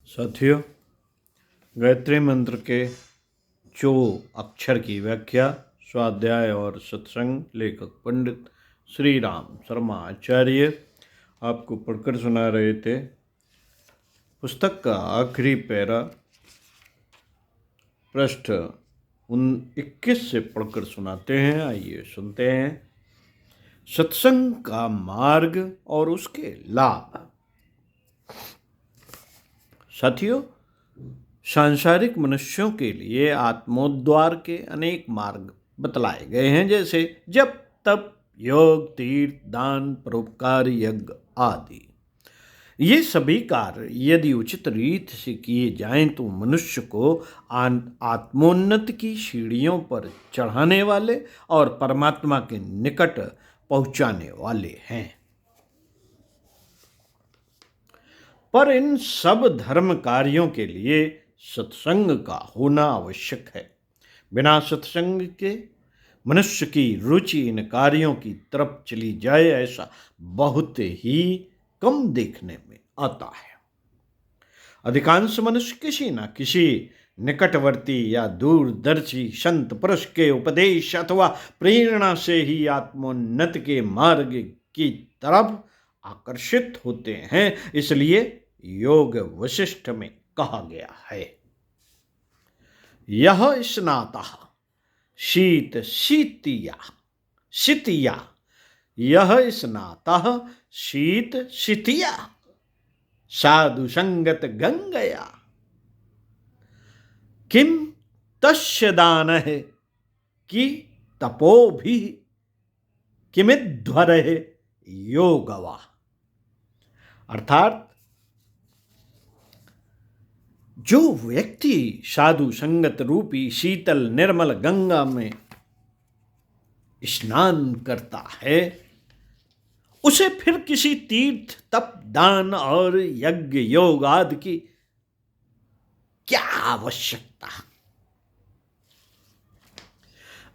साथियों, गायत्री मंत्र के जो अक्षर की व्याख्या, स्वाध्याय और सत्संग लेखक पंडित श्री राम शर्मा आचार्य आपको पढ़कर सुना रहे थे। पुस्तक का आखिरी पैरा पृष्ठ 21 से पढ़कर सुनाते हैं। आइए सुनते हैं। सत्संग का मार्ग और उसके लाभ। साथियों, सांसारिक मनुष्यों के लिए आत्मोद्धार के अनेक मार्ग बतलाए गए हैं, जैसे जप, तप, योग, तीर्थ, दान, परोपकार, यज्ञ आदि। ये सभी कार्य यदि उचित रीत से किए जाएं तो मनुष्य को आत्मोन्नति की सीढ़ियों पर चढ़ाने वाले और परमात्मा के निकट पहुंचाने वाले हैं। पर इन सब धर्म कार्यों के लिए सत्संग का होना आवश्यक है। बिना सत्संग के मनुष्य की रुचि इन कार्यों की तरफ चली जाए, ऐसा बहुत ही कम देखने में आता है। अधिकांश मनुष्य किसी न किसी निकटवर्ती या दूरदर्शी संत पुरुष के उपदेश अथवा प्रेरणा से ही आत्मोन्नति के मार्ग की तरफ आकर्षित होते हैं। इसलिए योग वशिष्ठ में कहा गया है, यह स्नातः शीत शीतिया शीतिया, यह स्नातः शीत शीतिया, साधु संगत गंगया, किम तस्य दानः कि तपोभिः किमिध्वरः योगवा। अर्थात जो व्यक्ति साधु संगत रूपी शीतल निर्मल गंगा में स्नान करता है, उसे फिर किसी तीर्थ, तप, दान और यज्ञ योग आदि की क्या आवश्यकता।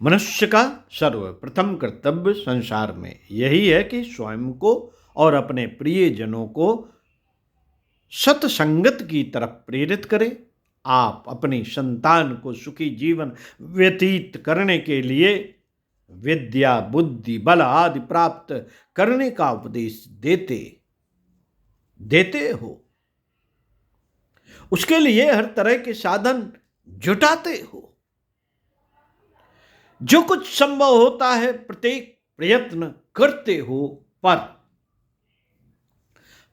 मनुष्य का सर्वप्रथम कर्तव्य संसार में यही है कि स्वयं को और अपने प्रियजनों को सत्संगत की तरफ प्रेरित करें। आप अपनी संतान को सुखी जीवन व्यतीत करने के लिए विद्या, बुद्धि, बल आदि प्राप्त करने का उपदेश देते हो, उसके लिए हर तरह के साधन जुटाते हो। जो कुछ संभव होता है प्रत्येक प्रयत्न करते हो,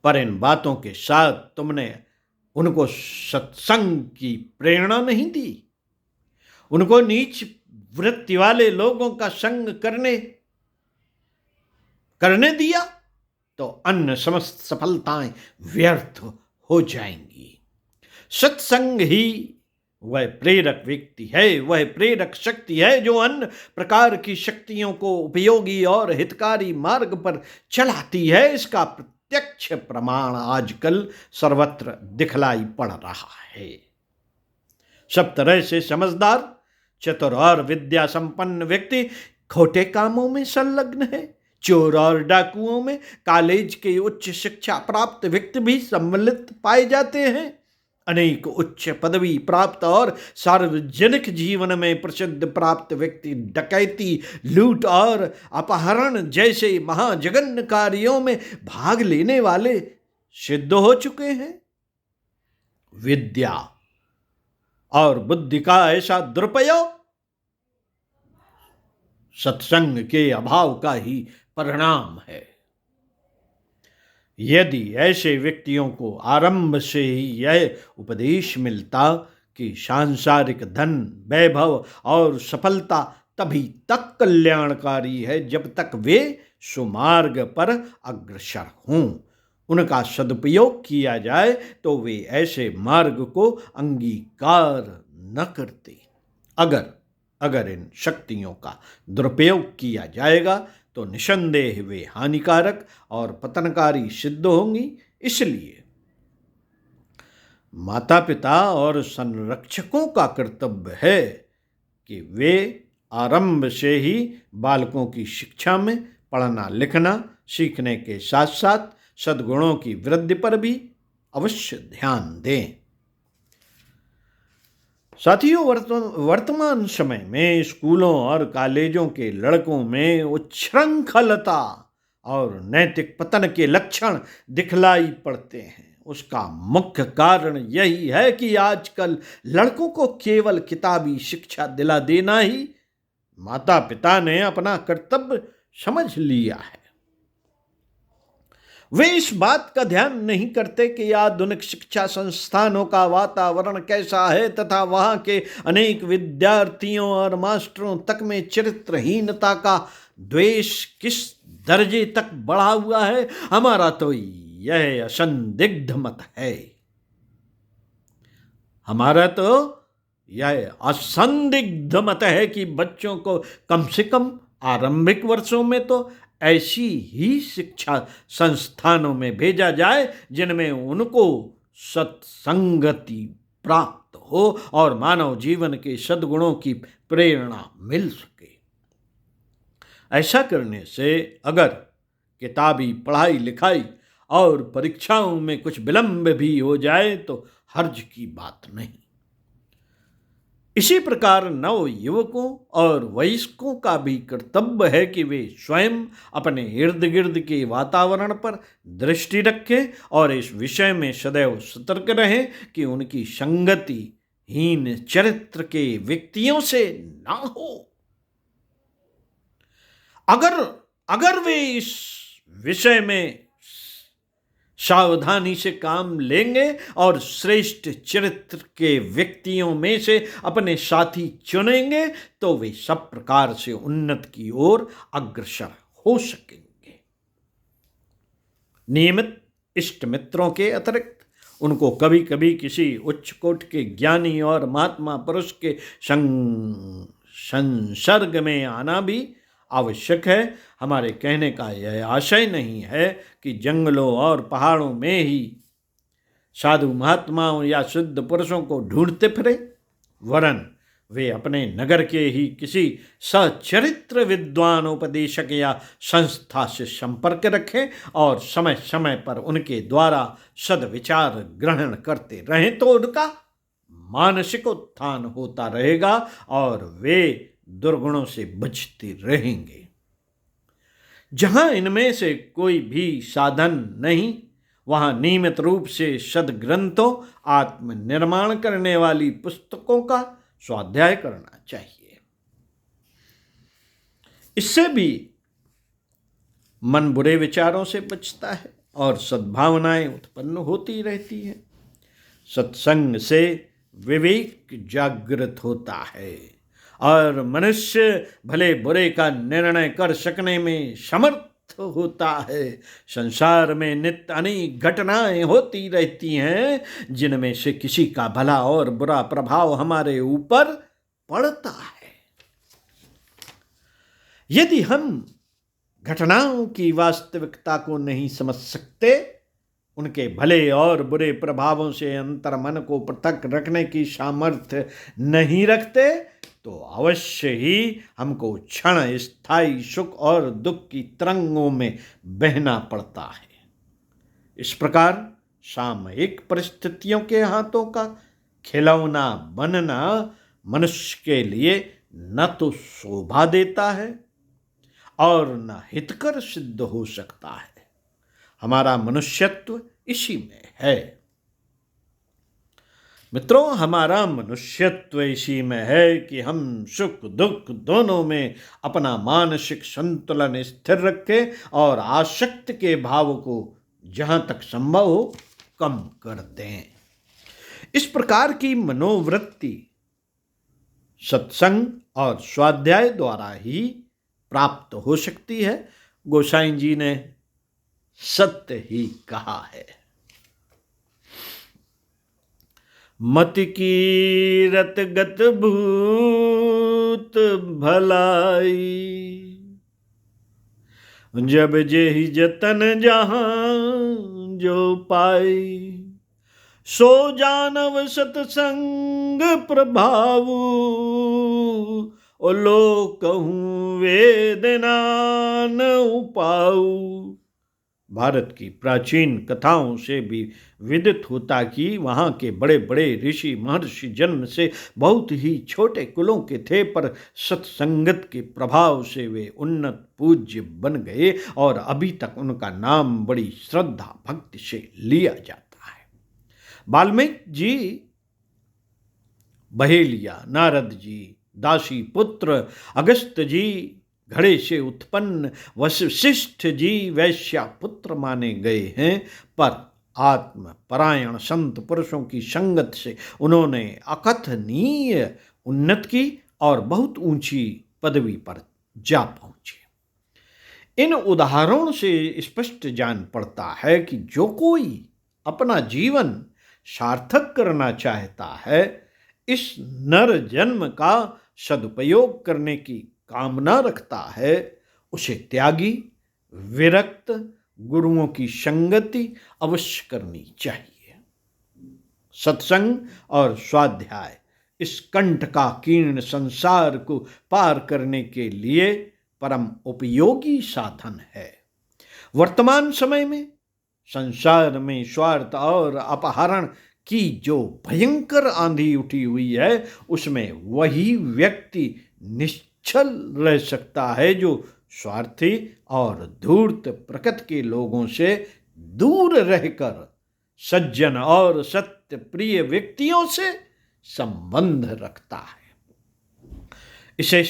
पर इन बातों के साथ तुमने उनको सत्संग की प्रेरणा नहीं दी, उनको नीच वृत्ति वाले लोगों का संग करने दिया, तो अन्य समस्त सफलताएं व्यर्थ हो जाएंगी। सत्संग ही वह प्रेरक व्यक्ति है, वह प्रेरक शक्ति है जो अन्य प्रकार की शक्तियों को उपयोगी और हितकारी मार्ग पर चलाती है। इसका प्रत्यक्ष प्रमाण आजकल सर्वत्र दिखलाई पड़ रहा है। सब तरह से समझदार, चतुर और विद्या संपन्न व्यक्ति खोटे कामों में संलग्न है। चोर और डाकुओं में कॉलेज के उच्च शिक्षा प्राप्त व्यक्ति भी सम्मिलित पाए जाते हैं। अनेक उच्च पदवी प्राप्त और सार्वजनिक जीवन में प्रसिद्ध प्राप्त व्यक्ति डकैती, लूट और अपहरण जैसे महाजघन्य कार्यों में भाग लेने वाले सिद्ध हो चुके हैं। विद्या और बुद्धि का ऐसा दुरुपयोग सत्संग के अभाव का ही परिणाम है। यदि ऐसे व्यक्तियों को आरंभ से ही यह उपदेश मिलता कि सांसारिक धन, वैभव और सफलता तभी तक कल्याणकारी है जब तक वे सुमार्ग पर अग्रसर हों, उनका सदुपयोग किया जाए तो वे ऐसे मार्ग को अंगीकार न करते। अगर इन शक्तियों का दुरुपयोग किया जाएगा तो निसंदेह वे हानिकारक और पतनकारी सिद्ध होंगी। इसलिए माता पिता और संरक्षकों का कर्तव्य है कि वे आरंभ से ही बालकों की शिक्षा में पढ़ना लिखना सीखने के साथ साथ सद्गुणों की वृद्धि पर भी अवश्य ध्यान दें। साथियों, वर्तमान समय में स्कूलों और कॉलेजों के लड़कों में उच्छृंखलता और नैतिक पतन के लक्षण दिखलाई पड़ते हैं। उसका मुख्य कारण यही है कि आजकल लड़कों को केवल किताबी शिक्षा दिला देना ही माता पिता ने अपना कर्तव्य समझ लिया है। वे इस बात का ध्यान नहीं करते कि आधुनिक शिक्षा संस्थानों का वातावरण कैसा है तथा वहां के अनेक विद्यार्थियों और मास्टरों तक में चरित्रहीनता का द्वेष किस दर्जे तक बढ़ा हुआ है। हमारा तो यह असंदिग्ध मत है हमारा तो यह असंदिग्ध मत है कि बच्चों को कम से कम आरंभिक वर्षों में तो ऐसी ही शिक्षा संस्थानों में भेजा जाए जिनमें उनको सत्संगति प्राप्त हो और मानव जीवन के सद्गुणों की प्रेरणा मिल सके। ऐसा करने से अगर किताबी पढ़ाई लिखाई और परीक्षाओं में कुछ विलंब भी हो जाए तो हर्ज की बात नहीं। इसी प्रकार नव युवकों और वयस्कों का भी कर्तव्य है कि वे स्वयं अपने इर्द गिर्द के वातावरण पर दृष्टि रखें और इस विषय में सदैव सतर्क रहें कि उनकी संगति हीन चरित्र के व्यक्तियों से ना हो। अगर वे इस विषय में सावधानी से काम लेंगे और श्रेष्ठ चरित्र के व्यक्तियों में से अपने साथी चुनेंगे तो वे सब प्रकार से उन्नत की ओर अग्रसर हो सकेंगे। नियमित इष्ट मित्रों के अतिरिक्त उनको कभी कभी किसी उच्च कोटि के ज्ञानी और महात्मा पुरुष के संसर्ग में आना भी आवश्यक है। हमारे कहने का यह आशय नहीं है कि जंगलों और पहाड़ों में ही साधु महात्माओं या सिद्ध पुरुषों को ढूंढते फिरे, वरन वे अपने नगर के ही किसी सचरित्र विद्वान उपदेशक या संस्था से संपर्क रखें और समय समय पर उनके द्वारा सद्विचार ग्रहण करते रहें तो उनका मानसिक उत्थान होता रहेगा और वे दुर्गुणों से बचते रहेंगे। जहां इनमें से कोई भी साधन नहीं वहां नियमित रूप से सद्ग्रंथों आत्मनिर्माण करने वाली पुस्तकों का स्वाध्याय करना चाहिए। इससे भी मन बुरे विचारों से बचता है और सद्भावनाएं उत्पन्न होती रहती हैं। सत्संग से विवेक जागृत होता है और मनुष्य भले बुरे का निर्णय कर सकने में समर्थ होता है। संसार में नित्य अनेक घटनाएं होती रहती हैं जिनमें से किसी का भला और बुरा प्रभाव हमारे ऊपर पड़ता है। यदि हम घटनाओं की वास्तविकता को नहीं समझ सकते, उनके भले और बुरे प्रभावों से अंतर्मन को पृथक रखने की सामर्थ्य नहीं रखते, तो अवश्य ही हमको क्षण स्थायी सुख और दुख की तरंगों में बहना पड़ता है। इस प्रकार सामयिक परिस्थितियों के हाथों का खिलौना बनना मनुष्य के लिए न तो शोभा देता है और न हितकर सिद्ध हो सकता है। हमारा मनुष्यत्व इसी में है। मित्रों, हमारा मनुष्यत्व इसी में है कि हम सुख दुख दोनों में अपना मानसिक संतुलन स्थिर रखें और आसक्त के भाव को जहां तक संभव हो कम कर दें। इस प्रकार की मनोवृत्ति सत्संग और स्वाध्याय द्वारा ही प्राप्त हो सकती है। गोसाई जी ने सत्य ही कहा है। मति कीरत गत भूत भलाई, जब जेहि जतन जहां जो पाई, सो जानव सतसंग प्रभावु, ओ लोक कहूँ वेदना न उपाऊ, भारत की प्राचीन कथाओं से भी विदित होता कि वहाँ के बड़े बड़े ऋषि महर्षि जन्म से बहुत ही छोटे कुलों के थे, पर सत्संगत के प्रभाव से वे उन्नत पूज्य बन गए और अभी तक उनका नाम बड़ी श्रद्धा भक्ति से लिया जाता है। वाल्मीकि जी, बहेलिया, नारद जी, दासी पुत्र अगस्त जी घड़े से उत्पन्न, वशिष्ठ जी वैश्या पुत्र माने गए हैं, पर आत्म परायण संत पुरुषों की संगत से उन्होंने अकथनीय उन्नति की और बहुत ऊंची पदवी पर जा पहुंचे। इन उदाहरणों से स्पष्ट जान पड़ता है कि जो कोई अपना जीवन सार्थक करना चाहता है, इस नर जन्म का सदुपयोग करने की कामना रखता है, उसे त्यागी, विरक्त गुरुओं की संगति अवश्य करनी चाहिए। सत्संग और स्वाध्याय इस कंठ का कीर्ण संसार को पार करने के लिए परम उपयोगी साधन है। वर्तमान समय में संसार में स्वार्थ और अपहरण की जो भयंकर आंधी उठी हुई है, उसमें वही व्यक्ति निश्चल रह सकता है जो स्वार्थी और धूर्त प्रकृति के लोगों से दूर रहकर सज्जन और सत्य प्रिय व्यक्तियों से संबंध रखता है। इसे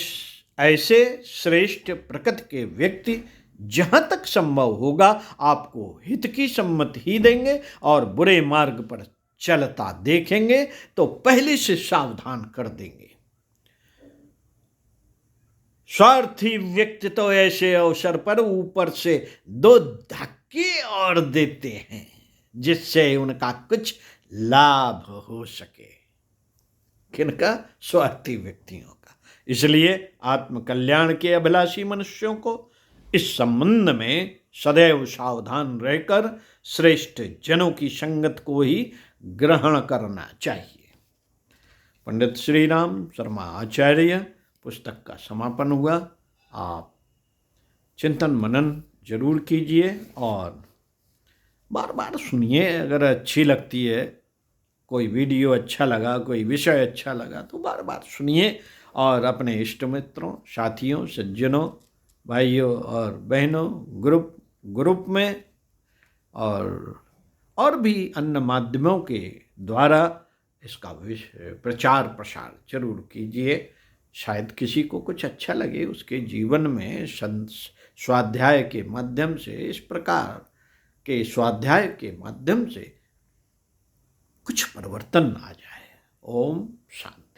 ऐसे श्रेष्ठ प्रकृति के व्यक्ति जहां तक संभव होगा आपको हित की सम्मति ही देंगे और बुरे मार्ग पर चलता देखेंगे तो पहले से सावधान कर देंगे। स्वार्थी व्यक्ति तो ऐसे अवसर पर ऊपर से दो धक्के और देते हैं जिससे उनका कुछ लाभ हो सके। किनका? स्वार्थी व्यक्तियों का। इसलिए आत्मकल्याण के अभिलाषी मनुष्यों को इस संबंध में सदैव सावधान रहकर श्रेष्ठ जनों की संगत को ही ग्रहण करना चाहिए। पंडित श्री राम शर्मा आचार्य पुस्तक का समापन हुआ। आप चिंतन मनन जरूर कीजिए और बार बार सुनिए। अगर अच्छी लगती है, कोई वीडियो अच्छा लगा, कोई विषय अच्छा लगा तो बार बार सुनिए और अपने इष्ट मित्रों, साथियों, सज्जनों, भाइयों और बहनों, ग्रुप में और भी अन्य माध्यमों के द्वारा इसका प्रचार प्रसार जरूर कीजिए। शायद किसी को कुछ अच्छा लगे, उसके जीवन में स्वाध्याय के माध्यम से, इस प्रकार के स्वाध्याय के माध्यम से कुछ परिवर्तन आ जाए। ओम शांति।